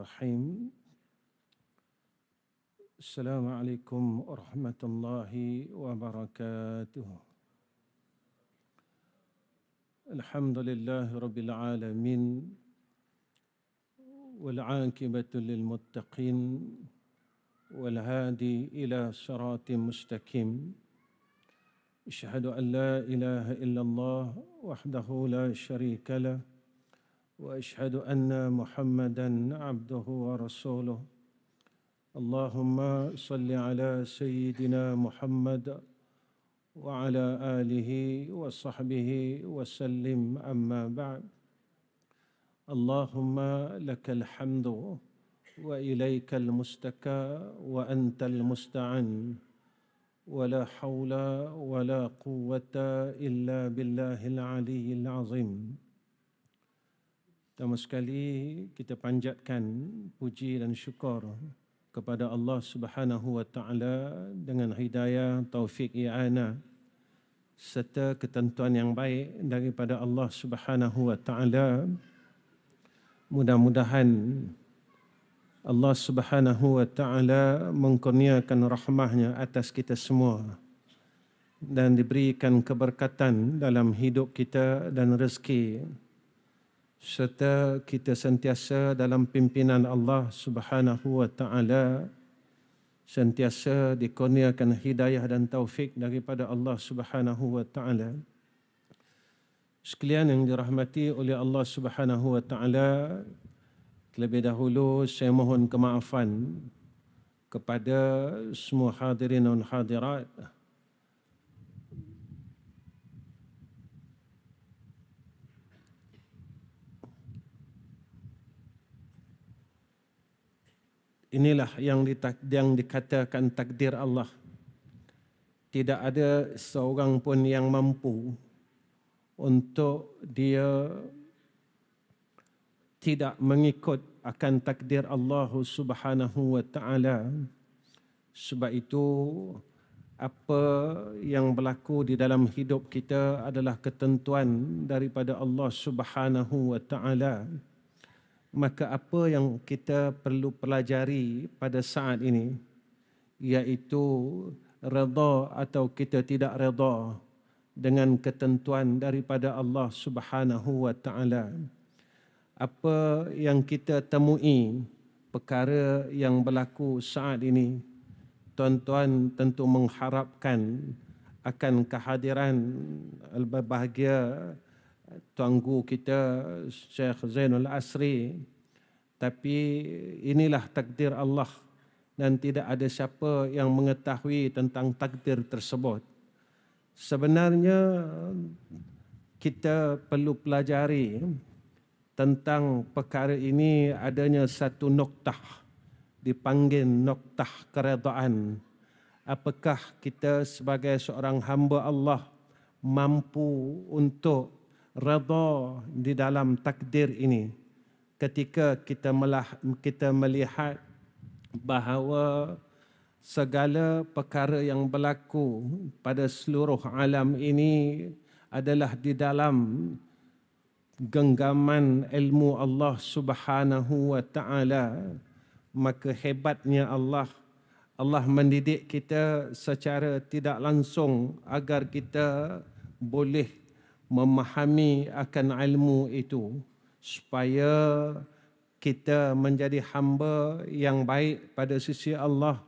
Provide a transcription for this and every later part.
Bismillahirrahmanirrahim. Assalamualaikum warahmatullahi wabarakatuh. Alhamdulillahi rabbil alamin. Wal 'aqibatu lil muttaqin. Wal hadi ila siratin mustaqim. Asyhadu an la ilaha illallah wahdahu la syarika lah. وأشهد أن محمدًا عبده ورسوله اللهم صل على سيدنا محمد وعلى آله وصحبه وسلم أما بعد اللهم لك الحمد وإليك المستكى وأنت المستعان ولا حول ولا قوة إلا بالله العلي العظيم. Pertama sekali kita panjatkan puji dan syukur kepada Allah Subhanahu wa taala dengan hidayah, taufik, i'anah serta ketentuan yang baik daripada Allah Subhanahu wa taala. Mudah-mudahan Allah Subhanahu wa taala mengkurniakan rahmahnya atas kita semua dan diberikan keberkatan dalam hidup kita dan rezeki, serta kita sentiasa dalam pimpinan Allah Subhanahu wa taala, sentiasa dikurniakan hidayah dan taufik daripada Allah Subhanahu wa taala. Sekalian yang dirahmati oleh Allah Subhanahu wa taala, terlebih dahulu saya mohon kemaafan kepada semua hadirin dan hadirat inilah yang dikatakan takdir Allah. Tidak ada seorang pun yang mampu untuk dia tidak mengikut akan takdir Allah Subhanahu wa taala. Sebab itu apa yang berlaku di dalam hidup kita adalah ketentuan daripada Allah Subhanahu wa taala. Maka apa yang kita perlu pelajari pada saat ini iaitu redha atau kita tidak redha dengan ketentuan daripada Allah Subhanahu wa taala. Apa yang kita temui perkara yang berlaku saat ini, tuan-tuan tentu mengharapkan akan kehadiran berbahagia Tuan Guru kita Syekh Zainul Asri, tapi inilah takdir Allah dan tidak ada siapa yang mengetahui tentang takdir tersebut. Sebenarnya kita perlu pelajari tentang perkara ini, adanya satu noktah dipanggil noktah keredaan. Apakah kita sebagai seorang hamba Allah mampu untuk redha di dalam takdir ini ketika kita melihat bahawa segala perkara yang berlaku pada seluruh alam ini adalah di dalam genggaman ilmu Allah Subhanahu wa taala. Maka hebatnya Allah mendidik kita secara tidak langsung agar kita boleh memahami akan ilmu itu supaya kita menjadi hamba yang baik pada sisi Allah.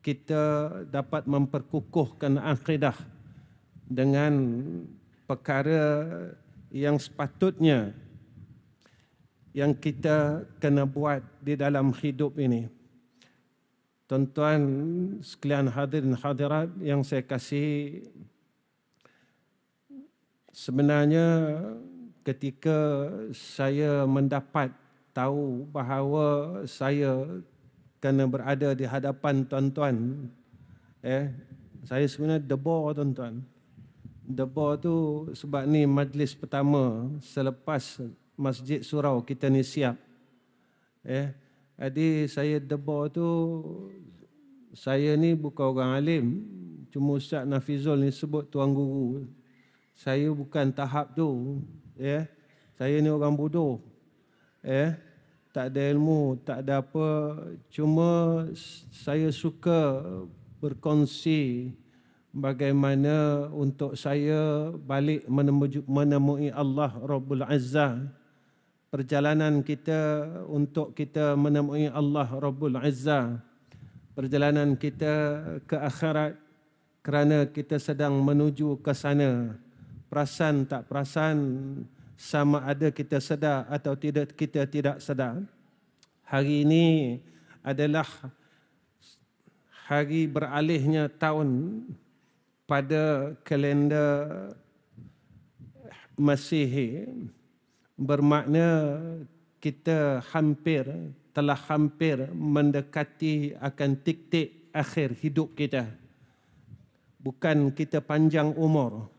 Kita dapat memperkukuhkan akidah dengan perkara yang sepatutnya yang kita kena buat di dalam hidup ini. Tuan-tuan sekalian hadirin hadirat yang saya kasihi, sebenarnya ketika saya mendapat tahu bahawa saya kena berada di hadapan tuan-tuan, saya sebenarnya debar tuan-tuan. Debar tu sebab ni majlis pertama selepas Masjid Surau kita ni siap. Jadi saya debar tu, saya ni bukan orang alim, cuma Ustaz Nafizul ni sebut tuan guru. Saya bukan tahap tu, Saya ni orang bodoh. tak ada ilmu, tak ada apa. Cuma saya suka berkongsi bagaimana untuk saya balik menemui Allah Rabbul Azza. Perjalanan kita untuk kita menemui Allah Rabbul Azza. Perjalanan kita ke akhirat kerana kita sedang menuju ke sana. Perasan tak perasan, sama ada kita sedar atau tidak, kita tidak sedar. Hari ini adalah hari beralihnya tahun pada kalender Masihi, bermakna kita telah hampir mendekati akan titik akhir hidup kita. Bukan kita panjang umur,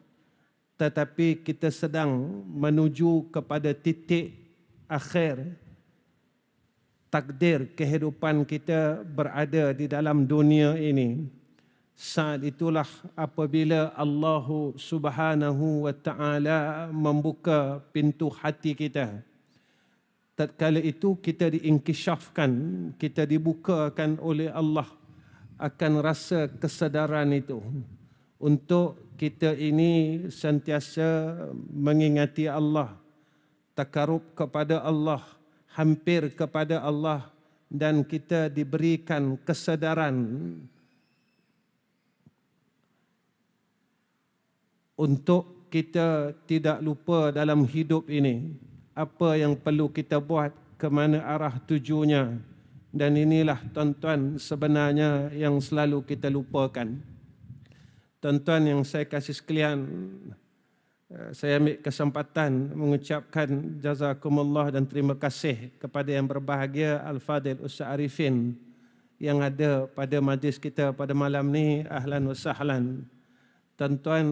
tetapi kita sedang menuju kepada titik akhir takdir kehidupan kita berada di dalam dunia ini. Saat itulah apabila Allah Subhanahu wa Ta'ala membuka pintu hati kita. Tatkala itu kita diinkishafkan, kita dibukakan oleh Allah akan rasa kesedaran itu. Untuk kita ini sentiasa mengingati Allah, takarub kepada Allah, hampir kepada Allah, dan kita diberikan kesedaran untuk kita tidak lupa dalam hidup ini apa yang perlu kita buat, ke mana arah tujunya. Dan inilah tuan-tuan sebenarnya yang selalu kita lupakan. Tuan-tuan yang saya kasih sekalian, saya ambil kesempatan mengucapkan jazakumullah dan terima kasih kepada yang berbahagia Al-Fadil Ustaz Arifin yang ada pada majlis kita pada malam ni. Ahlan wa sahlan. Tuan-tuan,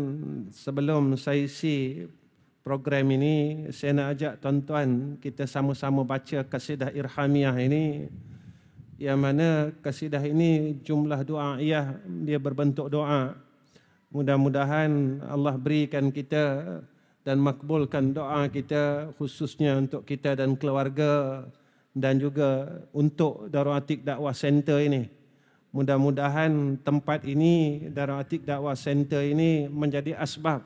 sebelum saya isi program ini, saya nak ajak tuan-tuan kita sama-sama baca kasidah Irhamiyah ini, yang mana kasidah ini jumlah doaiyah, dia berbentuk doa. Mudah-mudahan Allah berikan kita dan makbulkan doa kita, khususnya untuk kita dan keluarga, dan juga untuk Darul Atiq Dakwah Center ini. Mudah-mudahan tempat ini, Darul Atiq Dakwah Center ini, menjadi asbab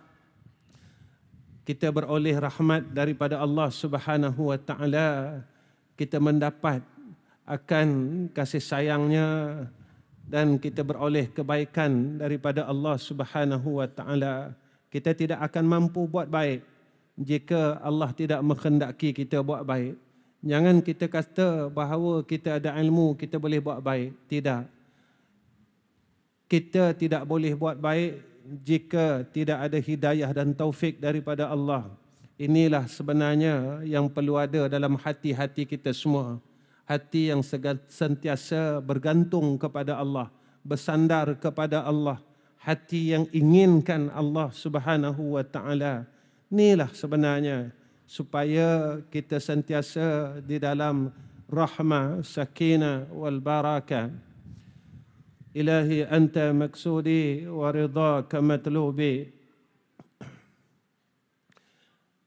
kita beroleh rahmat daripada Allah Subhanahu wa Ta'ala, kita mendapat akan kasih sayangnya, dan kita beroleh kebaikan daripada Allah Subhanahu wa Ta'ala. Kita tidak akan mampu buat baik jika Allah tidak menghendaki kita buat baik. Jangan kita kata bahawa kita ada ilmu, kita boleh buat baik. Tidak. Kita tidak boleh buat baik jika tidak ada hidayah dan taufik daripada Allah. Inilah sebenarnya yang perlu ada dalam hati-hati kita semua. Hati yang sentiasa bergantung kepada Allah, bersandar kepada Allah, hati yang inginkan Allah Subhanahu wa Ta'ala. Inilah sebenarnya supaya kita sentiasa di dalam rahmah, sakinah wal barakah. Ilahi anta maksudi wa ridhaka matlubi.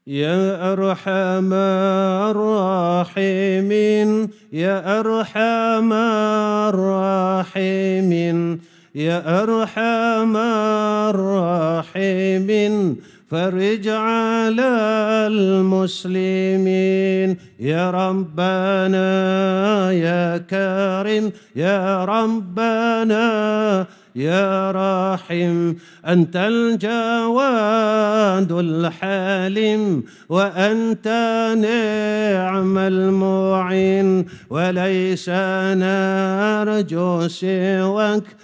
Ya Arhamar Rahimin, Ya Arhamar Rahimin, Ya Arhamar Rahimin, farij ala al-muslimin. Ya Rabbana Ya Karim, Ya Rabbana Ya Rahim, Antal Jawadul Halim, wa anta ni'mal mu'in, wa laysa narju siwak,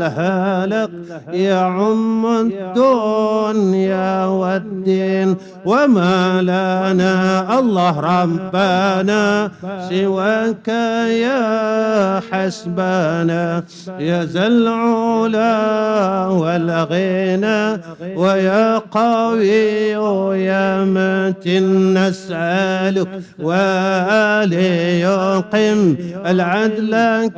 الهالق يعم الدنيا والدين وما لنا الله ربنا سواك يا حسبنا يا ذا العلا والغنى ويا قوي يا متين نسألك وليقم العدل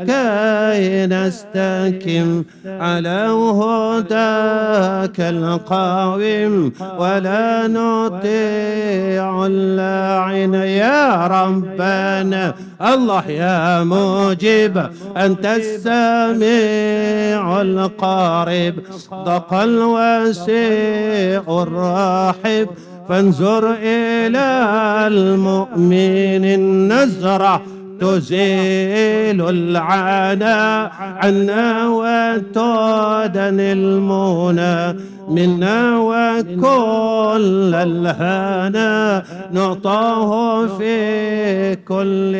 كي نستكم على هداك القويم ولا نطيع اللاعن يا ربنا الله يا مجيب أنت السميع القريب ضق الواسع الرحيب فانظر إلى المؤمن النزرة تزيل العنا عنا وتودن المنى منا وكل الهنا نعطاه في كل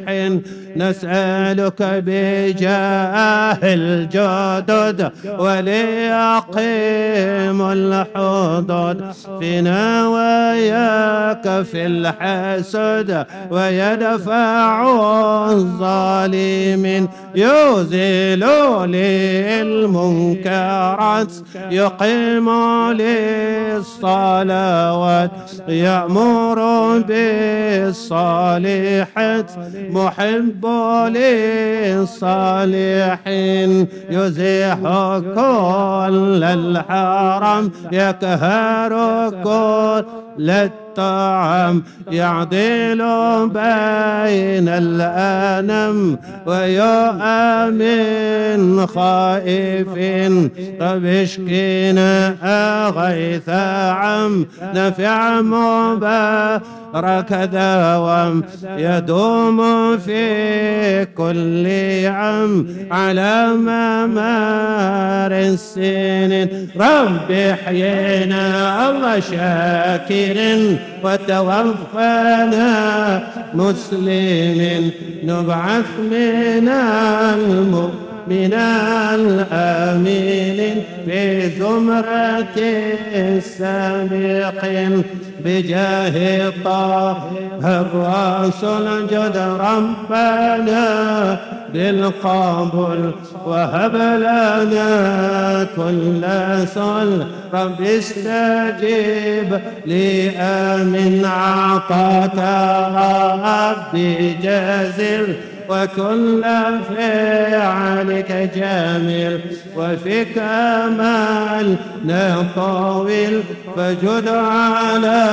حين نسألك بجاه الجدد وليقيم الحدود فينا وياك في الحسد ويدفع الظالمين يزيل لي المنكرات يقيم للصلوات يأمر بالصالحات محب للصالحين يزيح كل الحرام يكهر كل الطعام يعدل بين الأنام ويؤمن خائفين طب اشكينا غيث عم نفع مبارك دوام يدوم في كل عام على ممار السنين رب احيينا الله شاكر وتوفنا مسلمين نبعث من الآمنين في زمرة السابقين بجاه طه الرسول جد ربنا بالقبول وهب لنا كل صل رب استجيب لي آمن عطاك ربي جازل وكل فعلك جميل وفيك أملنا طويل فجد على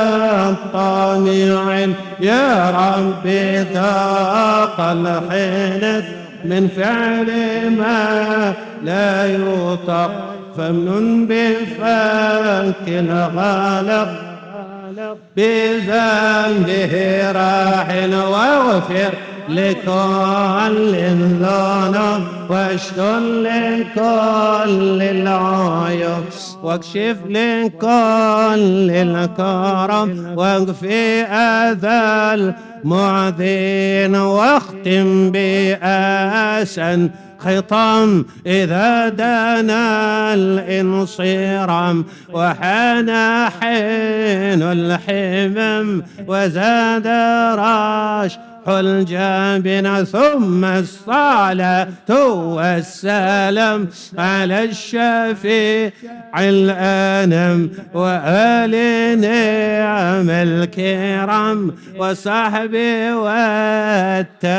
الطامع يا ربي ذاق الحنث من فعل ما لا يطاق فمن بفك الغلق بذنبه راحل واغفر لكل الذنوب واشتل لكل العيوب واكشف لكل الكرم واكفي أذى المعذين واختم بأسن خطام إذا دنا الانصرام وحان حين الحمم وزاد راش الجابن ثم الصلاة والسلام على الشفيع الأنم وآل نعم الكرام وصحبه والتابعين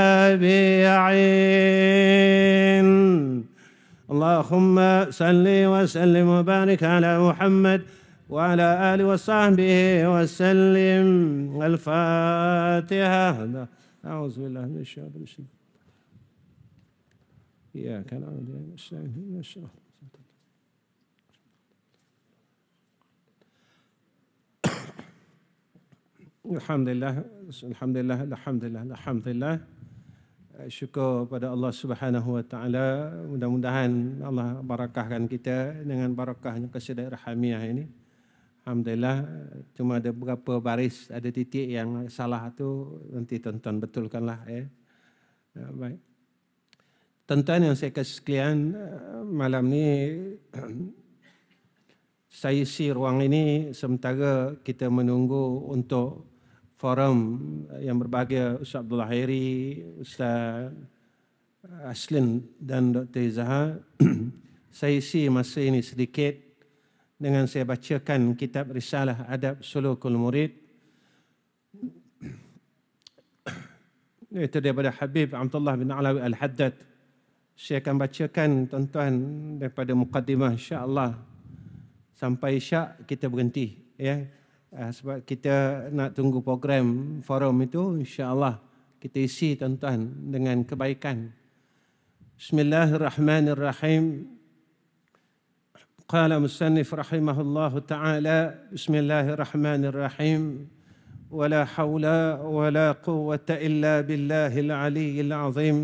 اللهم صل وسلم وبارك على محمد وعلى آله وصحبه وسلم الفاتحة أعوذ بالله من الشيطان الرجيم إياك نعبد وإياك نستعين Alhamdulillah. Syukur pada Allah Subhanahu Wa Taala. Mudah-mudahan Allah barakahkan kita dengan barakahnya kesedai rahamiah ini. Alhamdulillah, cuma ada beberapa baris, ada titik yang salah tu nanti tuan-tuan betulkanlah. Baik. Tuan-tuan yang saya kasih sekalian, malam ni Saya isi ruang ini sementara kita menunggu untuk forum yang berbahagia Ustaz Abdullah Khairi, Ustaz Aslin dan Dr. Izzahar. Saya isi masa ini sedikit dengan saya bacakan kitab Risalah Adab Sulukul Murid. Itu daripada Habib Abdullah bin Alawi Al-Haddad. Saya akan bacakan tuan-tuan daripada mukaddimah insya-Allah. Sampai Isyak kita berhenti, ya. Sebab kita nak tunggu program forum itu, insya-Allah kita isi tuan-tuan dengan kebaikan. Bismillahirrahmanirrahim. Qala musannif rahimahullahu ta'ala, bismillahirrahmanirrahim. ولا حول ولا قوة إلا بالله العلي العظيم.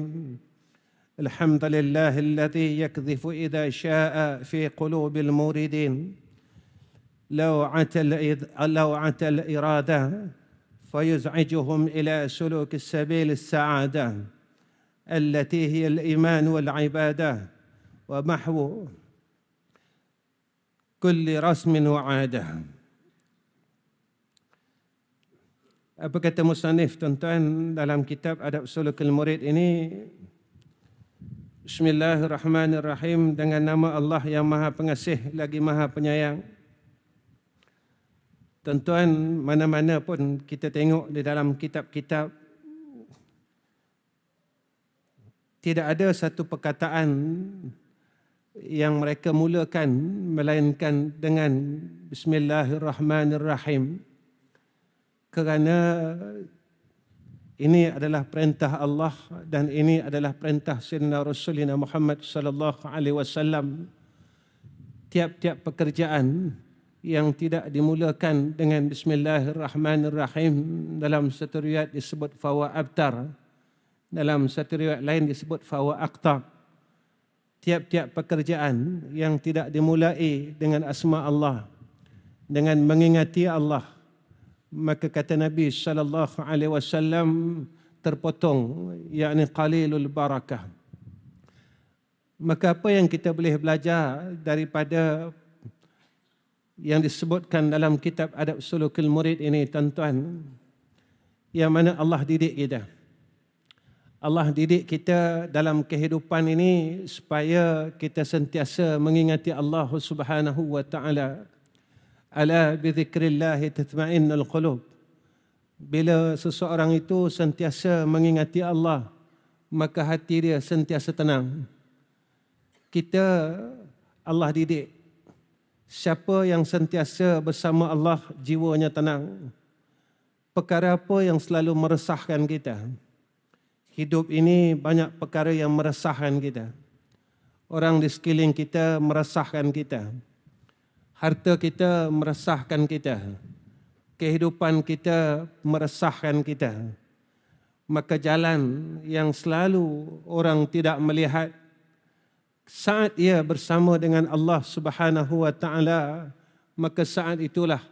الحمد لله الذي يكذف إذا شاء في قلوب الموردين لوعة الإرادة فيزعجهم إلى سلوك السبيل السعادة التي هي الإيمان والعبادة ومحو كل رسم وعادة. Apa kata musannif tuan-tuan dalam kitab Adab Sulukul Murid ini? Bismillahirrahmanirrahim, dengan nama Allah yang Maha Pengasih lagi Maha Penyayang. Tuan-tuan, mana-mana pun kita tengok di dalam kitab-kitab, tidak ada satu perkataan yang mereka mulakan melainkan dengan Bismillahirrahmanirrahim. Kerana ini adalah perintah Allah dan ini adalah perintah Sayyidina Rasulina Muhammad sallallahu alaihi wasallam. Tiap-tiap pekerjaan yang tidak dimulakan dengan Bismillahirrahmanirrahim, dalam satu riwayat disebut fawa abtar, dalam satu riwayat lain disebut fawa aqta. Tiap-tiap pekerjaan yang tidak dimulai dengan asma Allah, dengan mengingati Allah, maka kata Nabi sallallahu alaihi wasallam terpotong, yakni qalilul barakah. Maka apa yang kita boleh belajar daripada yang disebutkan dalam kitab Adab Sulukul Murid ini tuan-tuan, yang mana Allah didik kita. Allah didik kita dalam kehidupan ini supaya kita sentiasa mengingati Allah Subhanahu wa taala. Ala bizikrillahi tatma'innul qulub. Bila seseorang itu sentiasa mengingati Allah, maka hati dia sentiasa tenang. Allah didik, siapa yang sentiasa bersama Allah, jiwanya tenang. Perkara apa yang selalu meresahkan kita? Hidup ini banyak perkara yang meresahkan kita. Orang di sekeliling kita meresahkan kita. Harta kita meresahkan kita. Kehidupan kita meresahkan kita. Maka jalan yang selalu orang tidak melihat, saat ia bersama dengan Allah Subhanahu wa taala, maka saat itulah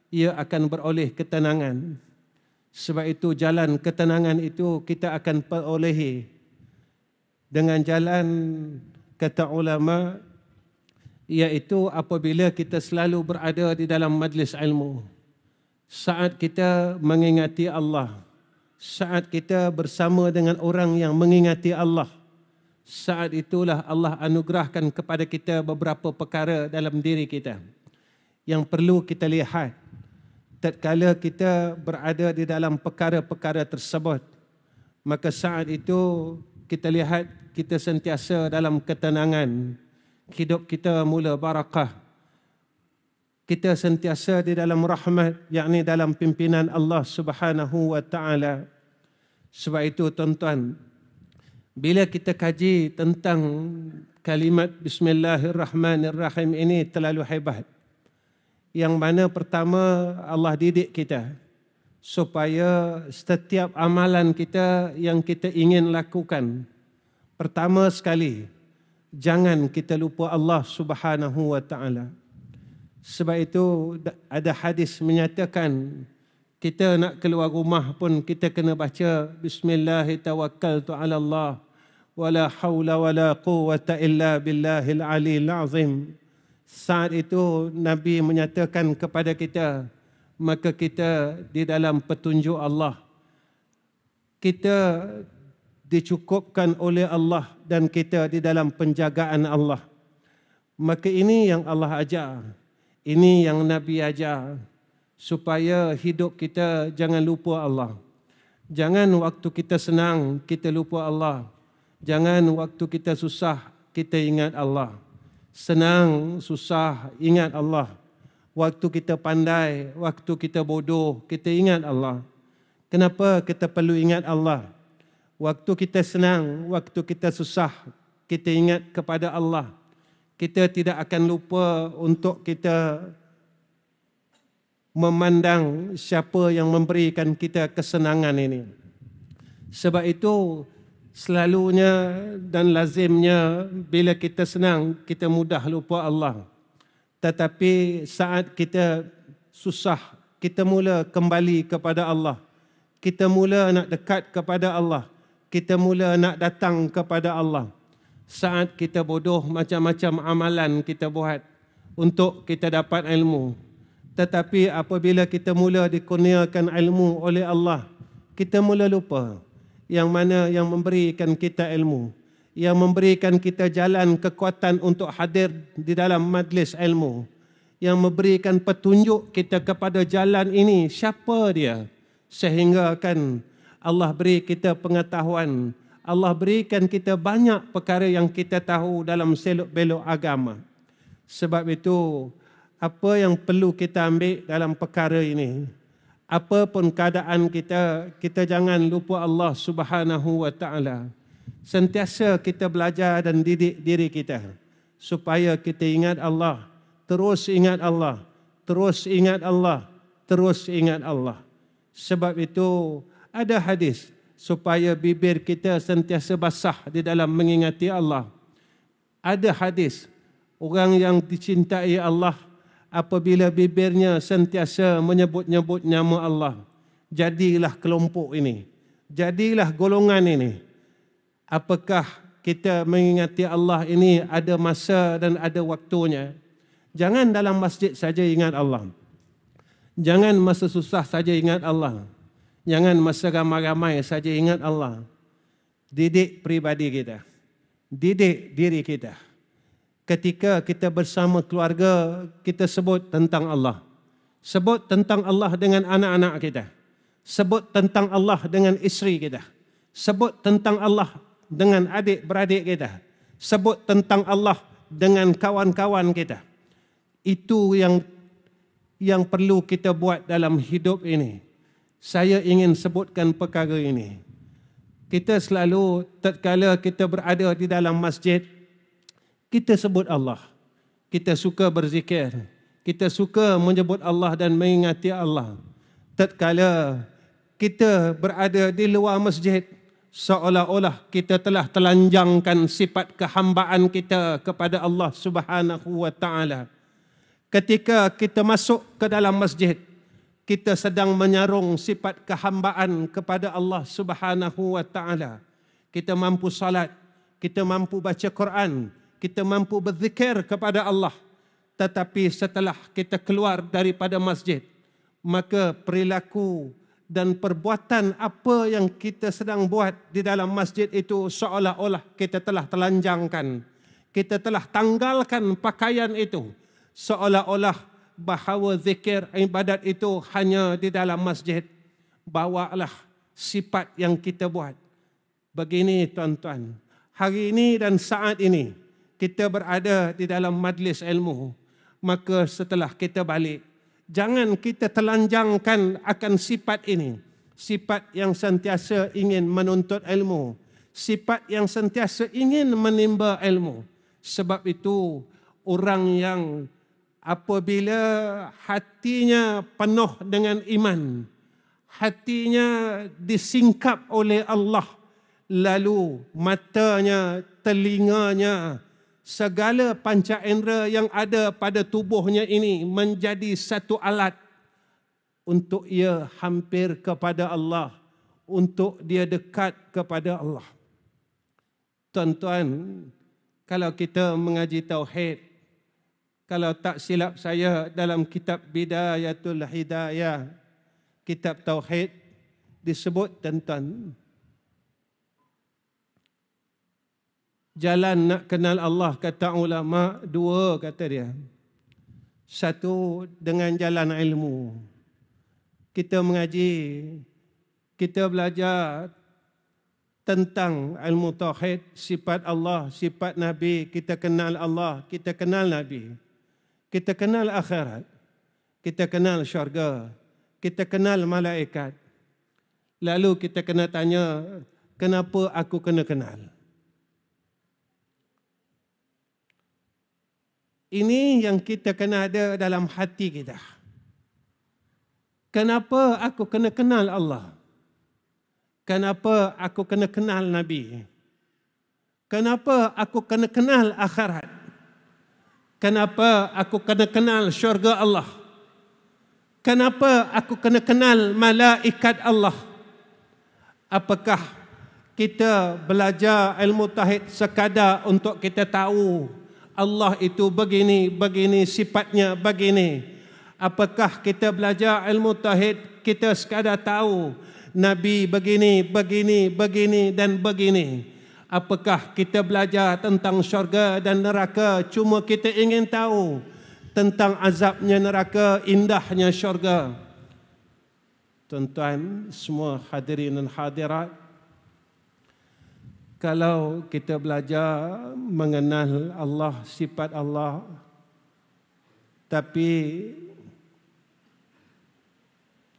ia akan beroleh ketenangan. Sebab itu jalan ketenangan itu kita akan perolehi dengan jalan, kata ulama, iaitu apabila kita selalu berada di dalam majlis ilmu. Saat kita mengingati Allah, saat kita bersama dengan orang yang mengingati Allah, saat itulah Allah anugerahkan kepada kita beberapa perkara dalam diri kita yang perlu kita lihat. Tatkala kita berada di dalam perkara-perkara tersebut, maka saat itu kita lihat kita sentiasa dalam ketenangan. Hidup kita mula barakah. Kita sentiasa di dalam rahmat, yakni dalam pimpinan Allah Subhanahu wa taala. Sebab itu tuan-tuan, bila kita kaji tentang kalimat Bismillahirrahmanirrahim ini terlalu hebat. Yang mana pertama, Allah didik kita supaya setiap amalan kita yang kita ingin lakukan, pertama sekali, jangan kita lupa Allah Subhanahu wa taala. Sebab itu ada hadis menyatakan kita nak keluar rumah pun kita kena baca Bismillahi tawakkaltu ala Allah wala haula wala quwwata illa billahil aliyil azim. Saat itu Nabi menyatakan kepada kita, maka kita di dalam petunjuk Allah. Kita dicukupkan oleh Allah dan kita di dalam penjagaan Allah. Maka ini yang Allah ajar. Ini yang Nabi ajar. Supaya hidup kita jangan lupa Allah. Jangan waktu kita senang, kita lupa Allah. Jangan waktu kita susah, kita ingat Allah. Senang, susah, ingat Allah. Waktu kita pandai, waktu kita bodoh, kita ingat Allah. Kenapa kita perlu ingat Allah? Waktu kita senang, waktu kita susah, kita ingat kepada Allah. Kita tidak akan lupa untuk kita memandang siapa yang memberikan kita kesenangan ini. Sebab itu selalunya dan lazimnya bila kita senang, kita mudah lupa Allah. Tetapi saat kita susah, kita mula kembali kepada Allah. Kita mula nak dekat kepada Allah. Kita mula nak datang kepada Allah. Saat kita bodoh, macam-macam amalan kita buat untuk kita dapat ilmu. Tetapi apabila kita mula dikurniakan ilmu oleh Allah, kita mula lupa yang mana yang memberikan kita ilmu, yang memberikan kita jalan kekuatan untuk hadir di dalam majlis ilmu, yang memberikan petunjuk kita kepada jalan ini, siapa dia? Sehingga kan Allah beri kita pengetahuan, Allah berikan kita banyak perkara yang kita tahu dalam selok-belok agama. Sebab itu, apa yang perlu kita ambil dalam perkara ini? Apa pun keadaan kita, kita jangan lupa Allah Subhanahu wa taala. Sentiasa kita belajar dan didik diri kita supaya kita ingat Allah, terus ingat Allah, terus ingat Allah, terus ingat Allah. Sebab itu ada hadis supaya bibir kita sentiasa basah di dalam mengingati Allah. Ada hadis orang yang dicintai Allah apabila bibirnya sentiasa menyebut-nyebut nama Allah. Jadilah kelompok ini, jadilah golongan ini. Apakah kita mengingati Allah ini ada masa dan ada waktunya? Jangan dalam masjid saja ingat Allah. Jangan masa susah saja ingat Allah. Jangan masa ramai-ramai saja ingat Allah. Didik pribadi kita. Didik diri kita. Ketika kita bersama keluarga, kita sebut tentang Allah. Sebut tentang Allah dengan anak-anak kita. Sebut tentang Allah dengan isteri kita. Sebut tentang Allah dengan adik-beradik kita. Sebut tentang Allah dengan kawan-kawan kita. Itu yang perlu kita buat dalam hidup ini. Saya ingin sebutkan perkara ini. Kita selalu tatkala kita berada di dalam masjid, kita sebut Allah. Kita suka berzikir. Kita suka menyebut Allah dan mengingati Allah. Tatkala kita berada di luar masjid, seolah-olah kita telah telanjangkan sifat kehambaan kita kepada Allah Subhanahu wa taala. Ketika kita masuk ke dalam masjid, kita sedang menyarung sifat kehambaan kepada Allah Subhanahu wa taala. Kita mampu salat, kita mampu baca Quran, kita mampu berzikir kepada Allah. Tetapi setelah kita keluar daripada masjid, maka perilaku dan perbuatan apa yang kita sedang buat di dalam masjid itu seolah-olah kita telah telanjangkan. Kita telah tanggalkan pakaian itu. Seolah-olah bahawa zikir ibadat itu hanya di dalam masjid. Bawalah sifat yang kita buat. Begini tuan-tuan, hari ini dan saat ini kita berada di dalam majlis ilmu. Maka setelah kita balik, jangan kita telanjangkan akan sifat ini. Sifat yang sentiasa ingin menuntut ilmu. Sifat yang sentiasa ingin menimba ilmu. Sebab itu orang yang apabila hatinya penuh dengan iman, hatinya disingkap oleh Allah, lalu matanya, telinganya, segala panca indera yang ada pada tubuhnya ini menjadi satu alat untuk ia hampir kepada Allah, untuk dia dekat kepada Allah. Tuan-tuan, kalau kita mengaji tauhid, Kalau tak silap saya dalam kitab Bidayatul Hidayah, kitab Tauhid, disebut tentang jalan nak kenal Allah, kata ulama, dua kata dia. Satu, dengan jalan ilmu. Kita mengaji, kita belajar tentang ilmu tauhid, sifat Allah, sifat Nabi, kita kenal Allah, kita kenal Nabi, kita kenal akhirat, kita kenal syurga, kita kenal malaikat. Lalu kita kena tanya, kenapa aku kena kenal? Ini yang kita kena ada dalam hati kita. Kenapa aku kena kenal Allah? Kenapa aku kena kenal Nabi? Kenapa aku kena kenal akhirat? Kenapa aku kena kenal syurga Allah? Kenapa aku kena kenal malaikat Allah? Apakah kita belajar ilmu tauhid sekadar untuk kita tahu Allah itu begini, begini, sifatnya begini? Apakah kita belajar ilmu tauhid kita sekadar tahu Nabi begini, begini, begini dan begini? Apakah kita belajar tentang syurga dan neraka cuma kita ingin tahu tentang azabnya neraka, indahnya syurga? Tuan-tuan semua hadirin dan hadirat, kalau kita belajar mengenal Allah, sifat Allah, tapi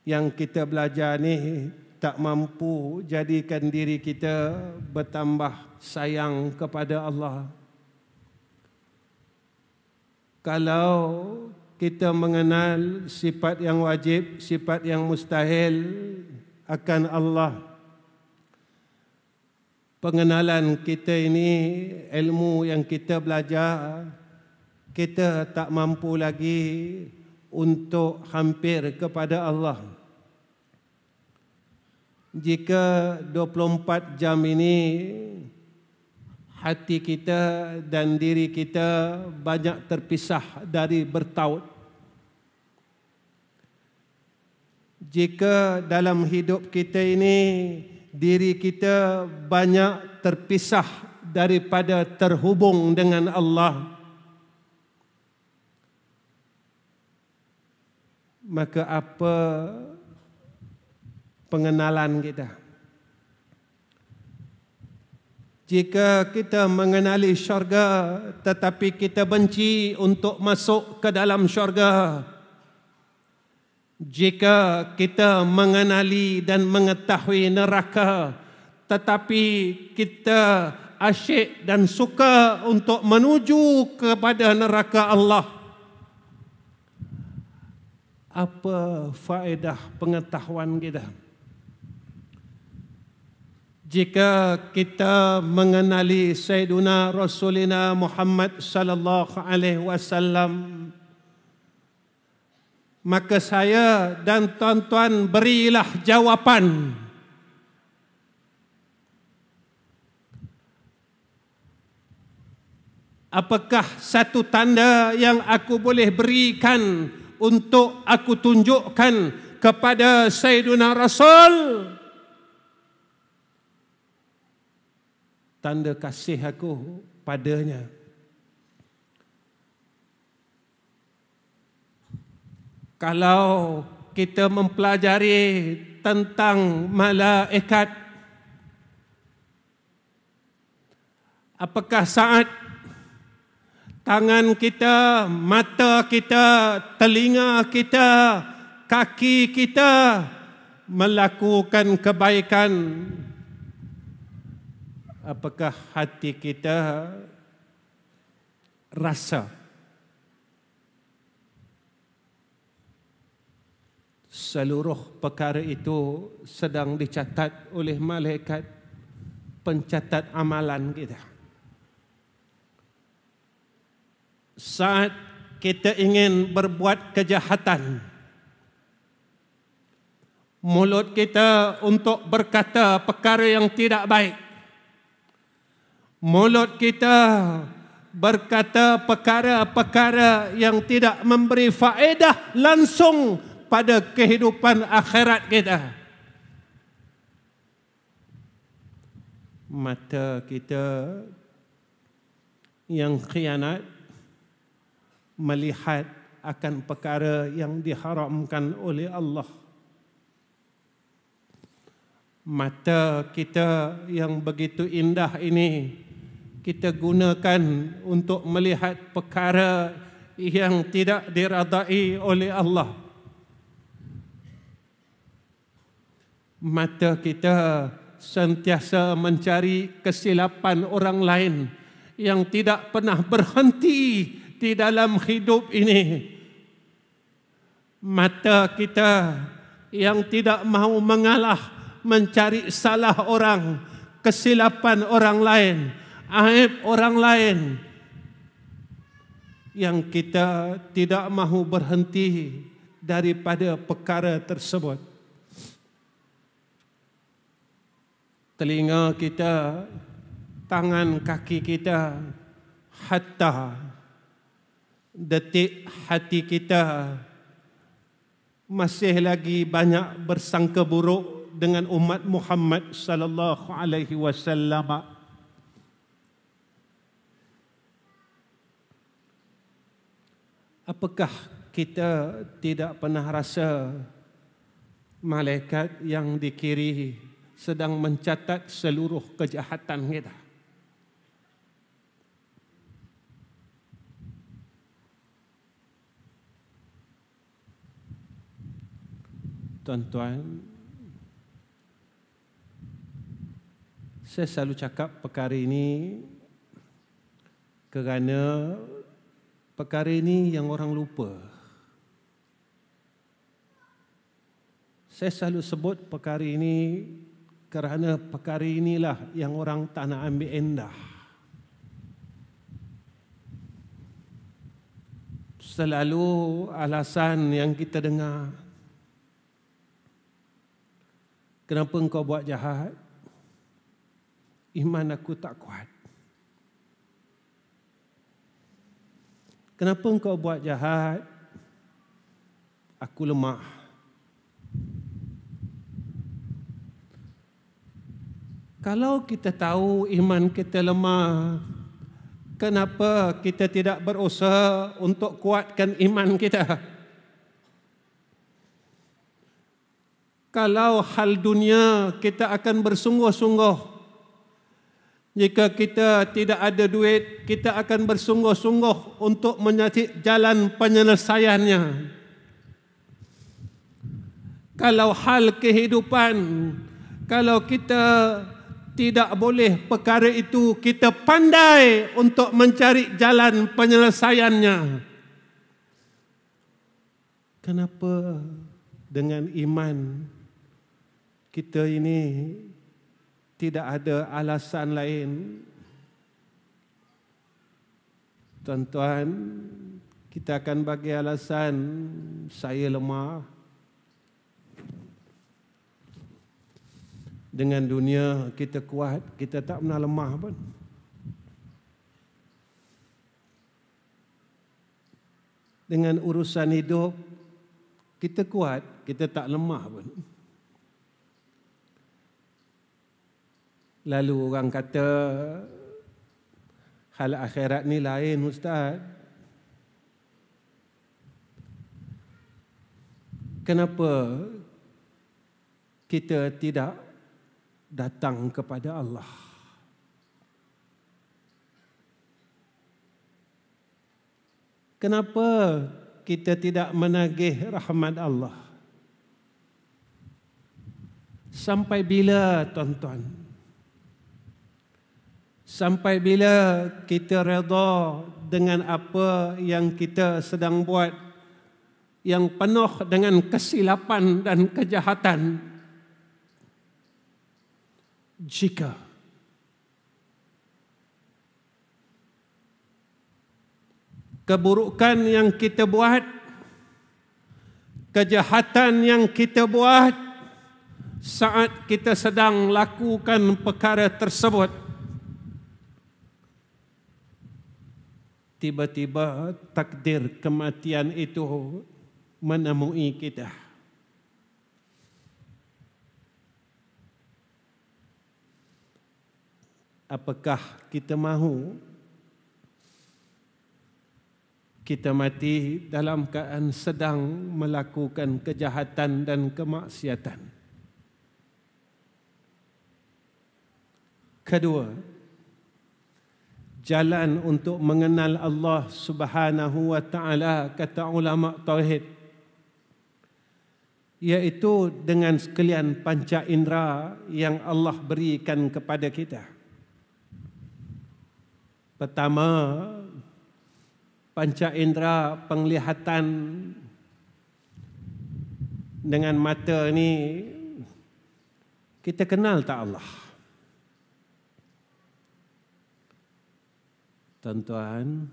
yang kita belajar ni tak mampu jadikan diri kita bertambah sayang kepada Allah. Kalau kita mengenal sifat yang wajib, sifat yang mustahil akan Allah, pengenalan kita ini, ilmu yang kita belajar, kita tak mampu lagi untuk hampir kepada Allah. Jika 24 jam ini hati kita dan diri kita banyak terpisah dari bertaut, jika dalam hidup kita ini diri kita banyak terpisah daripada terhubung dengan Allah, maka apa pengenalan kita? Jika kita mengenali syurga tetapi kita benci untuk masuk ke dalam syurga, jika kita mengenali dan mengetahui neraka tetapi kita asyik dan suka untuk menuju kepada neraka Allah, apa faedah pengetahuan kita? Jika kita mengenali Sayyiduna Rasulina Muhammad sallallahu alaihi wasallam, maka saya dan tuan-tuan berilah jawapan. Apakah satu tanda yang aku boleh berikan untuk aku tunjukkan kepada Sayyiduna Rasul? Tanda kasih aku padanya. Kalau kita mempelajari tentang malaikat, apakah saat tangan kita, mata kita, telinga kita, kaki kita melakukan kebaikan, apakah hati kita rasa seluruh perkara itu sedang dicatat oleh malaikat pencatat amalan kita? Saat kita ingin berbuat kejahatan, mulut kita untuk berkata perkara yang tidak baik, mulut kita berkata perkara-perkara yang tidak memberi faedah langsung pada kehidupan akhirat kita. Mata kita yang khianat melihat akan perkara yang diharamkan oleh Allah. Mata kita yang begitu indah ini kita gunakan untuk melihat perkara yang tidak diradai oleh Allah. Mata kita sentiasa mencari kesilapan orang lain yang tidak pernah berhenti di dalam hidup ini. Mata kita yang tidak mahu mengalah mencari salah orang, kesilapan orang lain, aib orang lain, yang kita tidak mahu berhenti daripada perkara tersebut. Telinga kita, tangan kaki kita, hatta detik hati kita masih lagi banyak bersangka buruk dengan umat Muhammad sallallahu alaihi wasallam. Apakah kita tidak pernah rasa malaikat yang di kiri sedang mencatat seluruh kejahatan kita? Tuan-tuan, saya selalu cakap perkara ini kerana perkara ini yang orang lupa. Saya selalu sebut perkara ini kerana perkara inilah yang orang tak nak ambil endah. Selalu alasan yang kita dengar, kenapa engkau buat jahat? Iman aku tak kuat. Kenapa engkau buat jahat? Aku lemah. Kalau kita tahu iman kita lemah, kenapa kita tidak berusaha untuk kuatkan iman kita? Kalau hal dunia kita akan bersungguh-sungguh. Jika kita tidak ada duit, kita akan bersungguh-sungguh untuk mencari jalan penyelesaiannya. Kalau hal kehidupan, kalau kita tidak boleh perkara itu, kita pandai untuk mencari jalan penyelesaiannya. Kenapa dengan iman kita ini tidak ada alasan lain? Tuan-tuan, kita akan bagi alasan saya lemah. Dengan dunia kita kuat, kita tak pernah lemah pun. Dengan urusan hidup, kita kuat, kita tak lemah pun. Lalu orang kata hal akhirat ni lain, Ustaz. Kenapa kita tidak datang kepada Allah? Kenapa kita tidak menagih rahmat Allah? Sampai bila, tuan-tuan? Sampai bila kita redha dengan apa yang kita sedang buat, yang penuh dengan kesilapan dan kejahatan? Jika keburukan yang kita buat, kejahatan yang kita buat saat kita sedang lakukan perkara tersebut, tiba-tiba takdir kematian itu menemui kita. Apakah kita mahu kita mati dalam keadaan sedang melakukan kejahatan dan kemaksiatan? Kedua, jalan untuk mengenal Allah Subhanahu wa taala, kata ulama tauhid, iaitu dengan sekalian panca indera yang Allah berikan kepada kita. Pertama, panca indera penglihatan. Dengan mata ni kita kenal tak Allah? Tuan-tuan,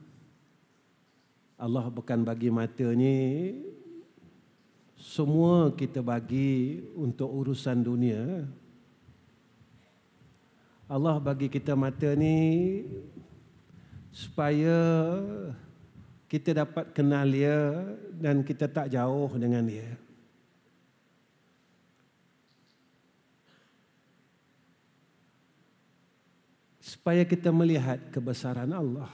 Allah bukan bagi mata ni semua kita bagi untuk urusan dunia. Allah bagi kita mata ni supaya kita dapat kenal dia dan kita tak jauh dengan dia. Supaya kita melihat kebesaran Allah.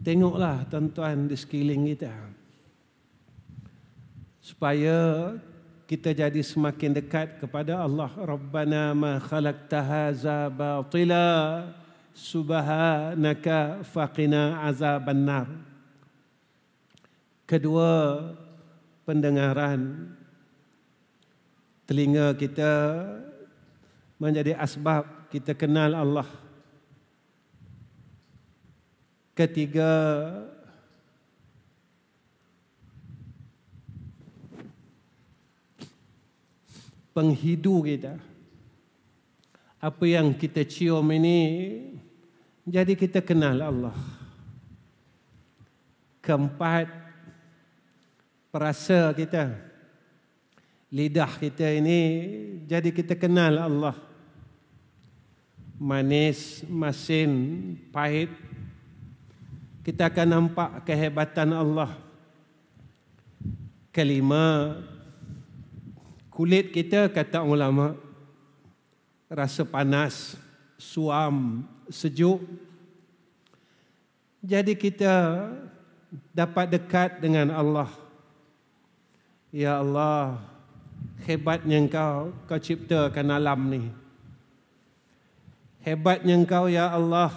Tengoklah tuan-tuan di sekeliling kita. Supaya kita jadi semakin dekat kepada Allah. Rabbana ma khalaqta hadza batila subhanaka faqina azabannar. Kedua, pendengaran. Telinga kita menjadi asbab kita kenal Allah. Ketiga, penghidu kita. Apa yang kita cium ini, jadi kita kenal Allah. Keempat, perasa kita. Lidah kita ini, jadi kita kenal Allah. Manis, masin, pahit, kita akan nampak kehebatan Allah. Kelima, kulit kita, kata ulama, rasa panas, suam, sejuk. Jadi kita dapat dekat dengan Allah. Ya Allah, hebatnya Engkau, Kau ciptakan alam ni. Hebatnya Engkau, ya Allah,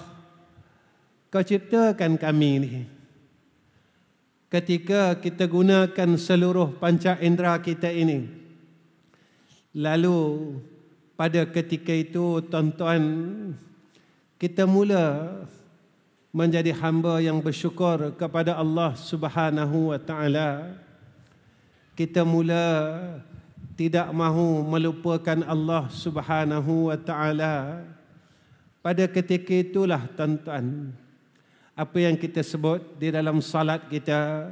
Kau ciptakan kami ni. Ketika kita gunakan seluruh panca indera kita ini, lalu pada ketika itu, tuan-tuan, kita mula menjadi hamba yang bersyukur kepada Allah Subhanahu wa taala. Kita mula tidak mahu melupakan Allah Subhanahu wa taala. Pada ketika itulah, tuan-tuan, apa yang kita sebut di dalam salat kita,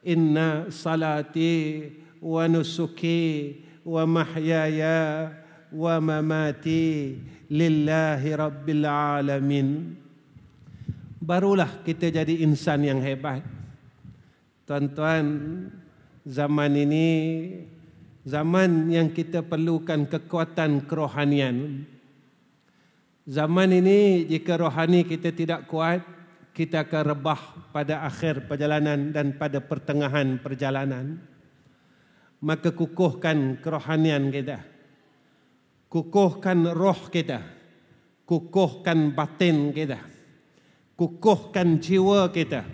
inna salati wa nusuki wa mahyaya wa mamati lillahi rabbil alamin. Barulah kita jadi insan yang hebat. Tuan-tuan, zaman ini zaman yang kita perlukan kekuatan kerohanian. Zaman ini jika rohani kita tidak kuat, kita akan rebah pada akhir perjalanan dan pada pertengahan perjalanan. Maka kukuhkan kerohanian kita. Kukuhkan roh kita. Kukuhkan batin kita. Kukuhkan jiwa kita.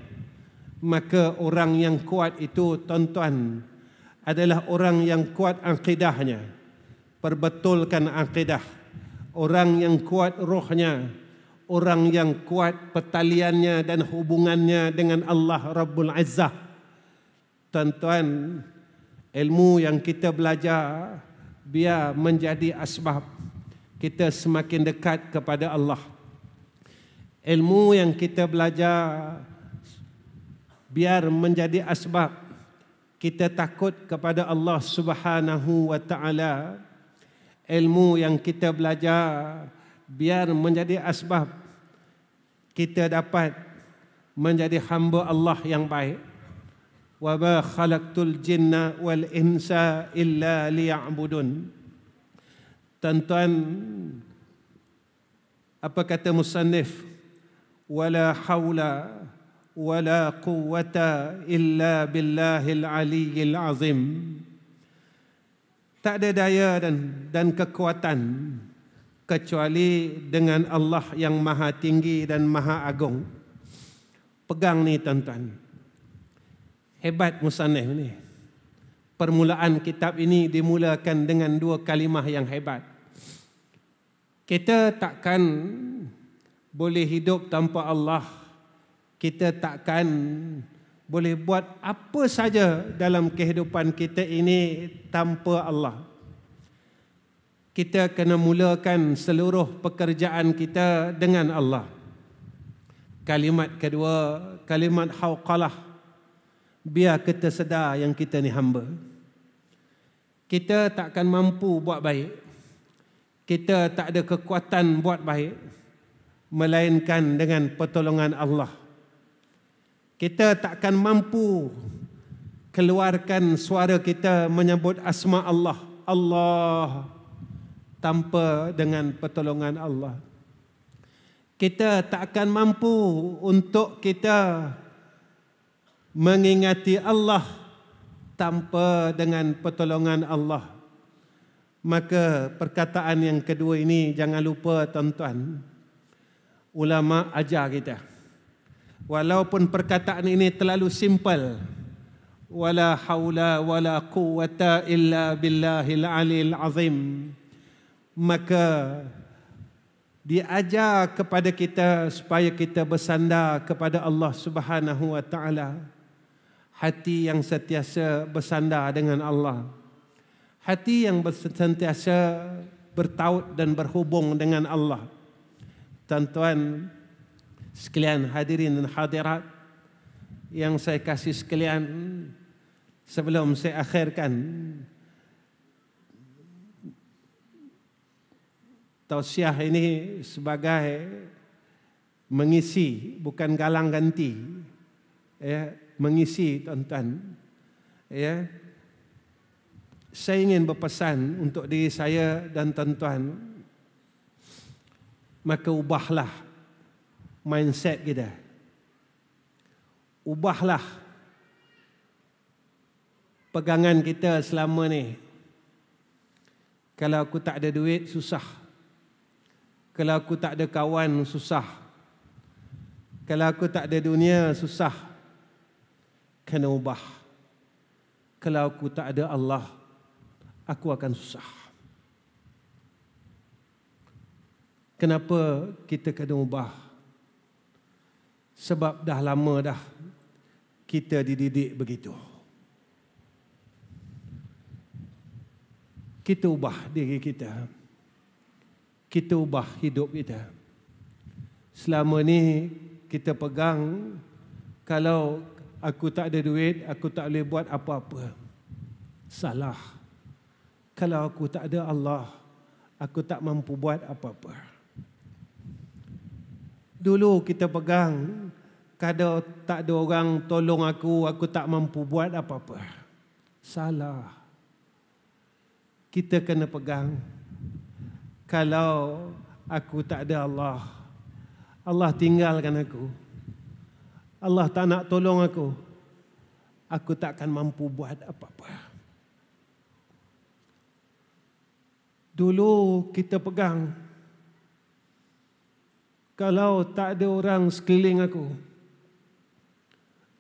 Maka orang yang kuat itu, tuan-tuan, adalah orang yang kuat akidahnya. Perbetulkan akidah. Orang yang kuat rohnya. Orang yang kuat pertaliannya dan hubungannya dengan Allah Rabbul Izzah. Tuan-tuan, ilmu yang kita belajar biar menjadi asbab kita semakin dekat kepada Allah. Ilmu yang kita belajar biar menjadi asbab kita takut kepada Allah Subhanahu wa taala. Ilmu yang kita belajar biar menjadi asbab kita dapat menjadi hamba Allah yang baik. Wa ma khalaqtul jinna wal insa illa liya'budun. Tuan-tuan, apa kata musannif? Wala haula wala quwwata illa billahil aliyyil azim. Tak ada daya dan kekuatan kecuali dengan Allah yang maha tinggi dan maha agung. Pegang ni tuan-tuan. Hebat musannif ni. Permulaan kitab ini dimulakan dengan dua kalimah yang hebat. Kita takkan boleh hidup tanpa Allah. Kita takkan boleh buat apa saja dalam kehidupan kita ini tanpa Allah. Kita kena mulakan seluruh pekerjaan kita dengan Allah. Kalimat kedua, kalimat hauqalah. Biar kita sedar yang kita ni hamba. Kita takkan mampu buat baik. Kita tak ada kekuatan buat baik, melainkan dengan pertolongan Allah. Kita takkan mampu keluarkan suara kita menyebut asma Allah, Allah, tanpa dengan pertolongan Allah. Kita takkan mampu untuk kita mengingati Allah tanpa dengan pertolongan Allah. Maka perkataan yang kedua ini jangan lupa tuan-tuan. Ulama ajar kita. Walaupun perkataan ini terlalu simple. Wala haula wala quwwata illa billahil aliyil azim. Maka diajar kepada kita supaya kita bersandar kepada Allah Subhanahu wa taala. Hati yang sentiasa bersandar dengan Allah. Hati yang sentiasa bertaut dan berhubung dengan Allah. Tuan-tuan sekalian, hadirin dan hadirat yang saya kasih sekalian, sebelum saya akhirkan tausiah ini sebagai mengisi, bukan galang ganti, ya, mengisi tuan-tuan, ya. Saya ingin berpesan untuk diri saya dan tuan-tuan, maka ubahlah mindset kita. Ubahlah pegangan kita selama ni. Kalau aku tak ada duit, susah. Kalau aku tak ada kawan, susah. Kalau aku tak ada dunia, susah. Kena ubah. Kalau aku tak ada Allah, aku akan susah. Kenapa kita kena ubah? Sebab dah lama dah kita dididik begitu. Kita ubah diri kita. Kita ubah hidup kita. Selama ni kita pegang, kalau aku tak ada duit, aku tak boleh buat apa-apa. Salah. Kalau aku tak ada Allah, aku tak mampu buat apa-apa. Dulu kita pegang, kalau tak ada orang tolong aku tak mampu buat apa-apa. Salah. Kita kena pegang, kalau aku tak ada Allah, Allah tinggalkan aku, Allah tak nak tolong aku takkan mampu buat apa-apa. Dulu kita pegang, kalau tak ada orang sekeliling aku,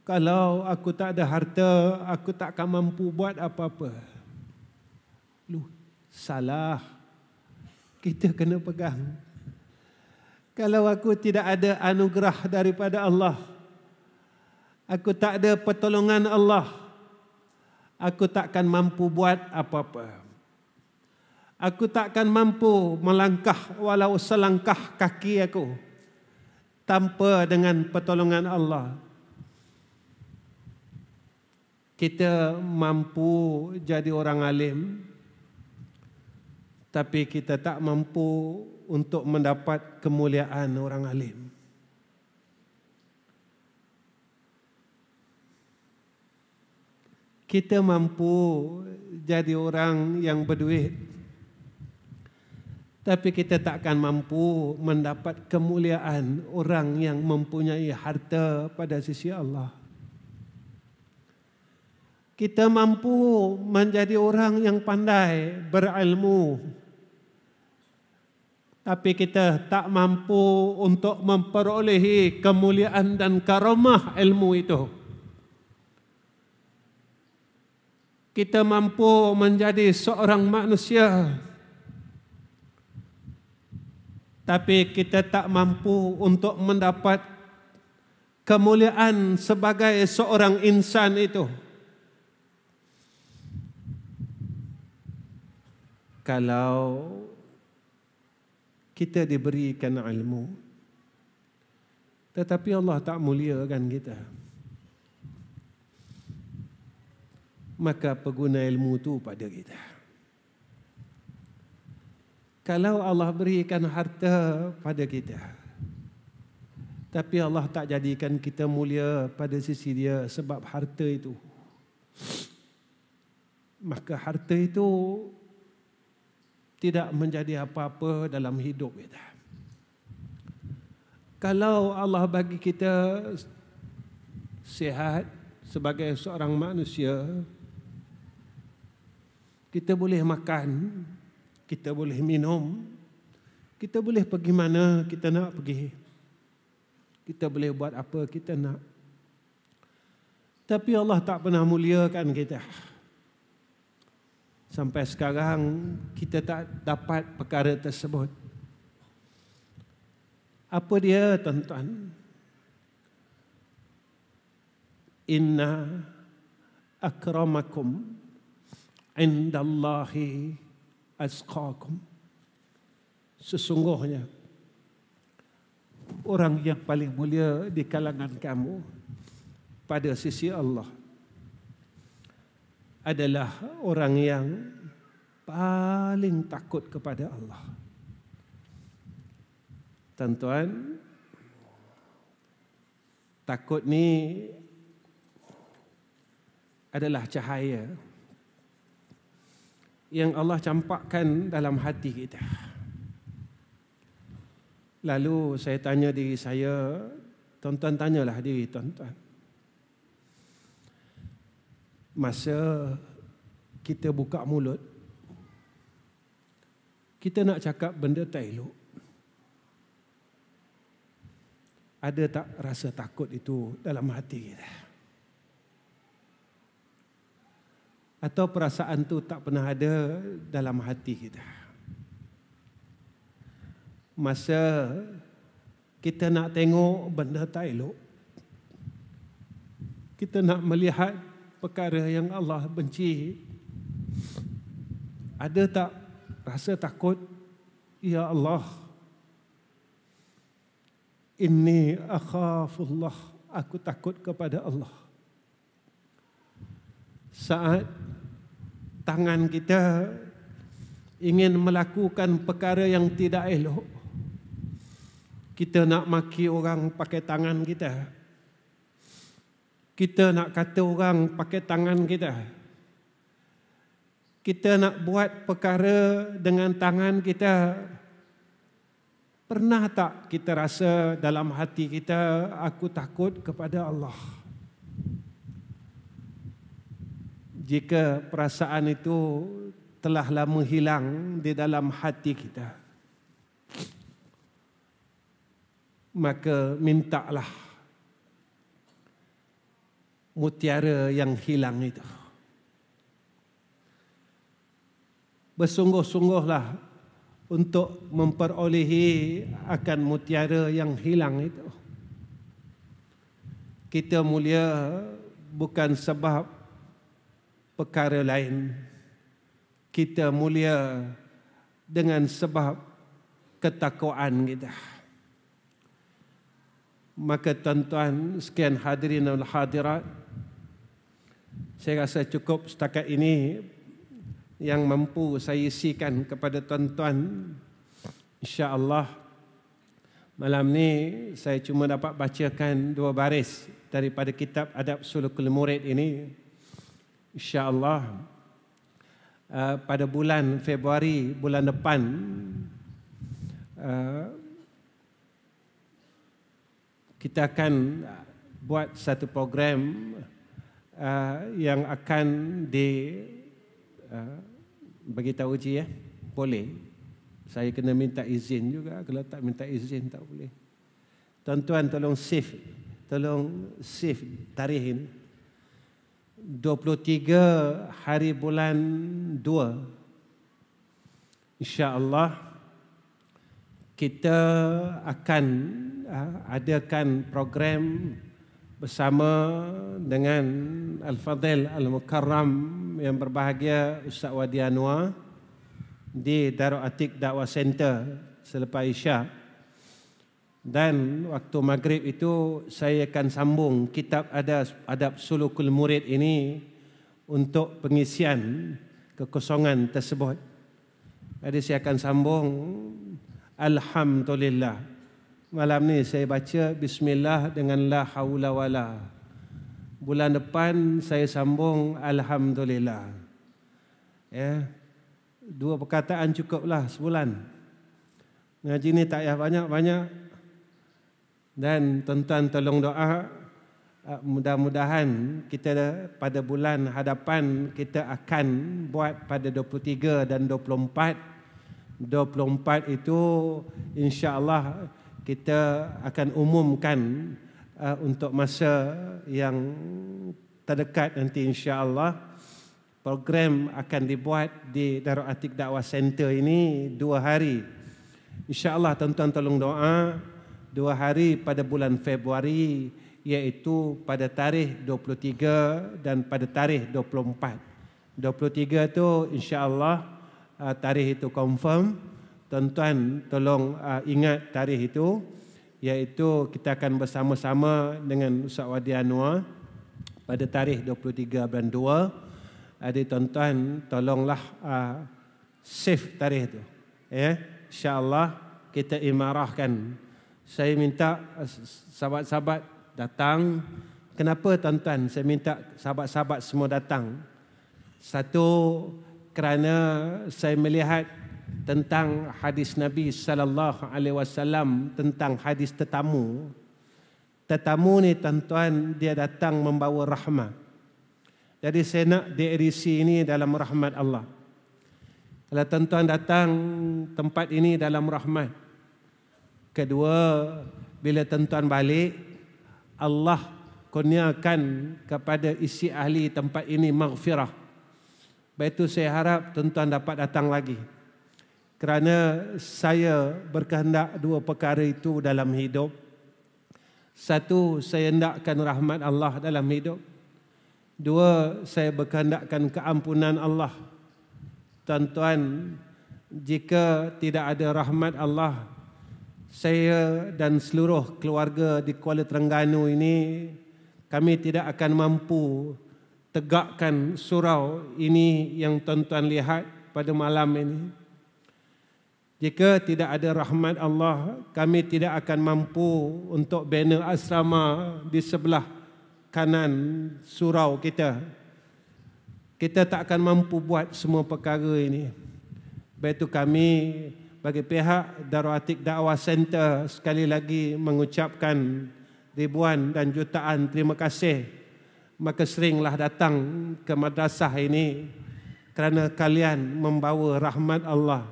kalau aku tak ada harta, aku takkan mampu buat apa-apa. Salah. Kita kena pegang, kalau aku tidak ada anugerah daripada Allah, aku tak ada pertolongan Allah, aku takkan mampu buat apa-apa. Aku takkan mampu melangkah walau selangkah kaki aku tanpa dengan pertolongan Allah. Kita mampu jadi orang alim, tapi kita tak mampu untuk mendapat kemuliaan orang alim. kita mampu jadi orang yang berduit, tapi kita takkan mampu mendapat kemuliaan orang yang mempunyai harta pada sisi Allah. Kita mampu menjadi orang yang pandai berilmu, tapi kita tak mampu untuk memperolehi kemuliaan dan karamah ilmu itu. Kita mampu menjadi seorang manusia, tapi kita tak mampu untuk mendapat kemuliaan sebagai seorang insan itu. Kalau kita diberikan ilmu, tetapi Allah tak muliakan kita, maka pengguna ilmu itu pada kita. Kalau Allah berikan harta pada kita, tapi Allah tak jadikan kita mulia pada sisi Dia sebab harta itu, maka harta itu tidak menjadi apa-apa dalam hidup kita. Kalau Allah bagi kita sihat sebagai seorang manusia, kita boleh makan, kita boleh minum, kita boleh pergi mana kita nak pergi, kita boleh buat apa kita nak. Tapi Allah tak pernah muliakan kita. Sampai sekarang kita tak dapat perkara tersebut. Apa dia, tuan-tuan? Inna akramakum indallahi azqakum. Sesungguhnya orang yang paling mulia di kalangan kamu pada sisi Allah adalah orang yang paling takut kepada Allah. Tuan-tuan, takut ni adalah cahaya yang Allah campakkan dalam hati kita. Lalu saya tanya diri saya, tuan-tuan tanyalah diri tuan-tuan. Masa kita buka mulut, kita nak cakap benda tak elok, ada tak rasa takut itu dalam hati kita? Atau perasaan tu tak pernah ada dalam hati kita? Masa kita nak tengok benda tak elok, kita nak melihat perkara yang Allah benci, ada tak rasa takut? Ya Allah, inni akhafullah, aku takut kepada Allah. Saat tangan kita ingin melakukan perkara yang tidak elok, kita nak maki orang pakai tangan kita, kita nak kata orang pakai tangan kita, kita nak buat perkara dengan tangan kita. Pernah tak kita rasa dalam hati kita, aku takut kepada Allah? Jika perasaan itu telah lama hilang di dalam hati kita, maka mintalah mutiara yang hilang itu. Bersungguh-sungguhlah untuk memperolehi akan mutiara yang hilang itu. Kita mulia bukan sebab perkara lain. Kita mulia dengan sebab ketakwaan kita. Maka tuan-tuan sekian hadirin dan hadirat, saya rasa cukup setakat ini yang mampu saya isikan kepada tuan-tuan. InsyaAllah malam ni saya cuma dapat bacakan 2 baris daripada kitab Adab Sulukul Murid ini. insya-Allah pada bulan Februari bulan depan kita akan buat satu program yang akan bagi tahu uji ya. Boleh. Saya kena minta izin juga. Kalau tak minta izin tak boleh. Tuan-tuan tolong save tarikh ini. 23 hari bulan 2. Insya-Allah kita akan adakan program bersama dengan Al-Fadhil Al-Mukarram yang berbahagia Ustaz Wadi Anwar di Darul Atiq Dakwah Center selepas Isyak. Dan waktu maghrib itu saya akan sambung kitab Adab Sulukul Murid ini untuk pengisian kekosongan tersebut. Jadi saya akan sambung Alhamdulillah. Malam ni saya baca Bismillah dengan La Haula Wala. Bulan depan saya sambung Alhamdulillah. Ya, 2 perkataan cukuplah sebulan. Ngaji ni tak payah banyak-banyak. Dan tuan-tuan tolong doa, mudah-mudahan kita pada bulan hadapan kita akan buat pada 23 dan 24. 24 itu insya-Allah kita akan umumkan untuk masa yang terdekat nanti insya-Allah. Program akan dibuat di Darul Atiq Dakwah Center ini 2 hari. Insya-Allah tuan-tuan tolong doa 2 hari pada bulan Februari, iaitu pada tarikh 23 dan pada tarikh 24. 23 tu insya-Allah tarikh itu confirm. Tuan-tuan tolong ingat tarikh itu, iaitu kita akan bersama-sama dengan Ustaz Wadi Anwar pada tarikh 23 bulan 2. Jadi tuan-tuan tolonglah save tarikh itu. Ya, insya-Allah kita imarahkan. Saya minta sahabat-sahabat datang. Kenapa tuan-tuan saya minta sahabat-sahabat semua datang? Satu, kerana saya melihat tentang hadis Nabi sallallahu alaihi wasallam tentang hadis tetamu. Tetamu ni tuan-tuan dia datang membawa rahmat. Jadi saya nak diedisi ini dalam rahmat Allah. Kalau tuan-tuan datang tempat ini dalam rahmat. Kedua, bila tuan-tuan balik, Allah kurniakan kepada isi ahli tempat ini maghfirah. Baik itu saya harap tuan-tuan dapat datang lagi. Kerana saya berkehendak 2 perkara itu dalam hidup. Satu, saya hendakkan rahmat Allah dalam hidup. 2, saya berkehendakkan keampunan Allah. Tuan-tuan, jika tidak ada rahmat Allah, saya dan seluruh keluarga di Kuala Terengganu ini, kami tidak akan mampu tegakkan surau ini yang tuan-tuan lihat pada malam ini. Jika tidak ada rahmat Allah, kami tidak akan mampu untuk bina asrama di sebelah kanan surau kita. Kita tak akan mampu buat semua perkara ini. Sebab itu kami bagi pihak Darul Atiq Dakwah Center sekali lagi mengucapkan ribuan dan jutaan terima kasih. Maka seringlah datang ke madrasah ini kerana kalian membawa rahmat Allah.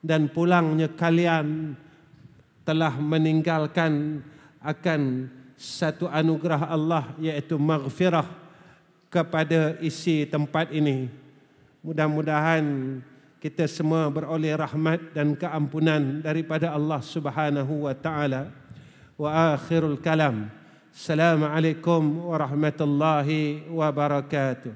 Dan pulangnya kalian telah meninggalkan akan satu anugerah Allah, iaitu maghfirah kepada isi tempat ini. Mudah-mudahan kita semua beroleh rahmat dan keampunan daripada Allah Subhanahu wa taala. Wa akhirul kalam. Assalamualaikum warahmatullahi wabarakatuh.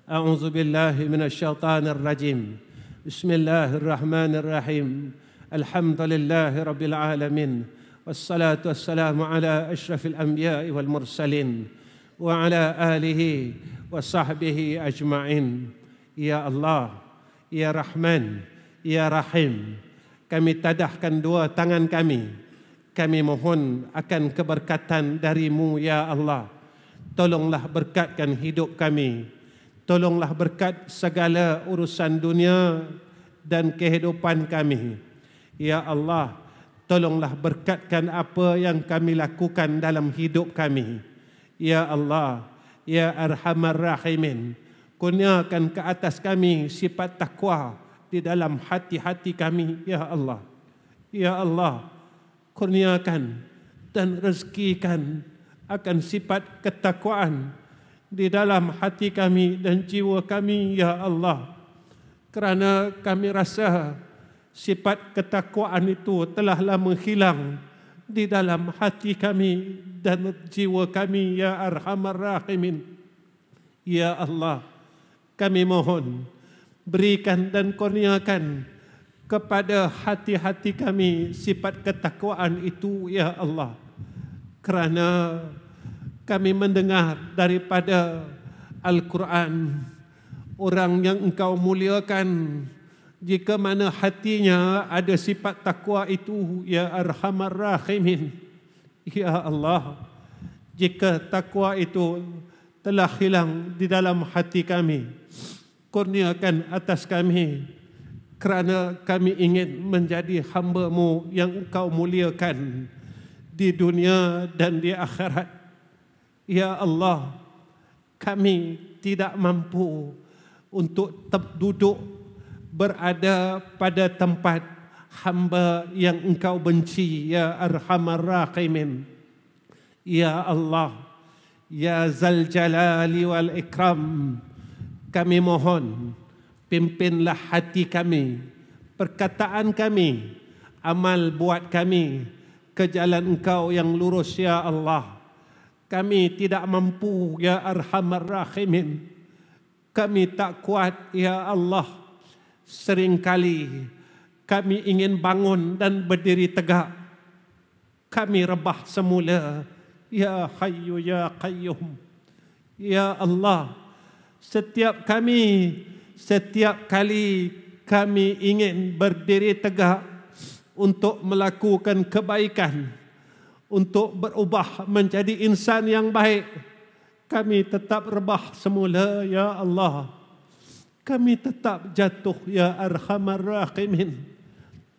A'udzu billahi minasyaitonir rajim. Bismillahirrahmanirrahim. Alhamdulillahi rabbil alamin. Wassalatu wassalamu ala asyrafil anbiya'i wal mursalin wa ala alihi wa sahbihi ajma'in. Ya Allah, Ya Rahman, Ya Rahim, kami tadahkan 2 tangan kami. Kami mohon akan keberkatan darimu, Ya Allah. tolonglah berkatkan hidup kami. Tolonglah berkat segala urusan dunia dan kehidupan kami. Ya Allah, tolonglah berkatkan apa yang kami lakukan dalam hidup kami. Ya Allah, Ya Arhamar Rahimin, kurniakan ke atas kami sifat takwa di dalam hati-hati kami. Ya Allah, Ya Allah, kurniakan dan rezekikan akan sifat ketakwaan di dalam hati kami dan jiwa kami, Ya Allah. Kerana kami rasa sifat ketakwaan itu telah lama hilang di dalam hati kami dan jiwa kami, Ya Arhamar Rahimin. Ya Allah, kami mohon berikan dan kurniakan kepada hati-hati kami sifat ketakwaan itu, Ya Allah. Kerana kami mendengar daripada Al-Quran, orang yang Engkau muliakan, jika mana hatinya ada sifat takwa itu, Ya Arhamar Rahimin. Ya Allah, jika takwa itu telah hilang di dalam hati kami, kurniakan atas kami, kerana kami ingin menjadi hamba-Mu yang Engkau muliakan di dunia dan di akhirat. Ya Allah, kami tidak mampu untuk duduk berada pada tempat hamba yang Engkau benci, Ya Arhamar Rahimin. Ya Allah, Ya Zal Jalali wal Ikram, kami mohon pimpinlah hati kami, perkataan kami, amal buat kami ke jalan Engkau yang lurus, Ya Allah. Kami tidak mampu, Ya Arhamar Rahimin. Kami tak kuat, Ya Allah. Seringkali kami ingin bangun dan berdiri tegak, kami rebah semula. Ya Hayyu Ya Qayyum. Ya Allah, setiap kali kami ingin berdiri tegak untuk melakukan kebaikan, untuk berubah menjadi insan yang baik, kami tetap rebah semula, Ya Allah. Kami tetap jatuh, Ya Arhamar Rahimin.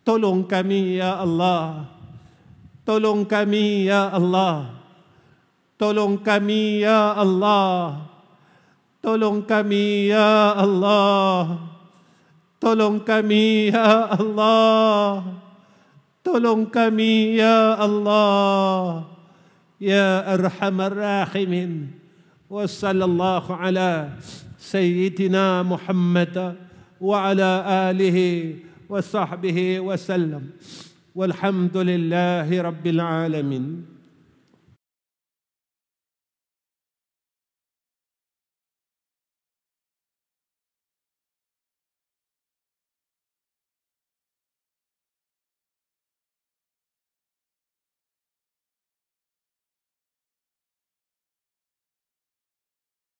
Tolong kami, Ya Allah. Tolong kami, Ya Allah. Tolong kami, Ya Allah. Tolong kami, Ya Allah. Tolong kami, Ya Allah. Tolong kami, Ya Allah. Ya Arhamar Rahimin. Wa sallallahu ala Sayyidina Muhammad wa ala alihi wa sahbihi wa sallam. Walhamdulillahi Rabbil Alamin.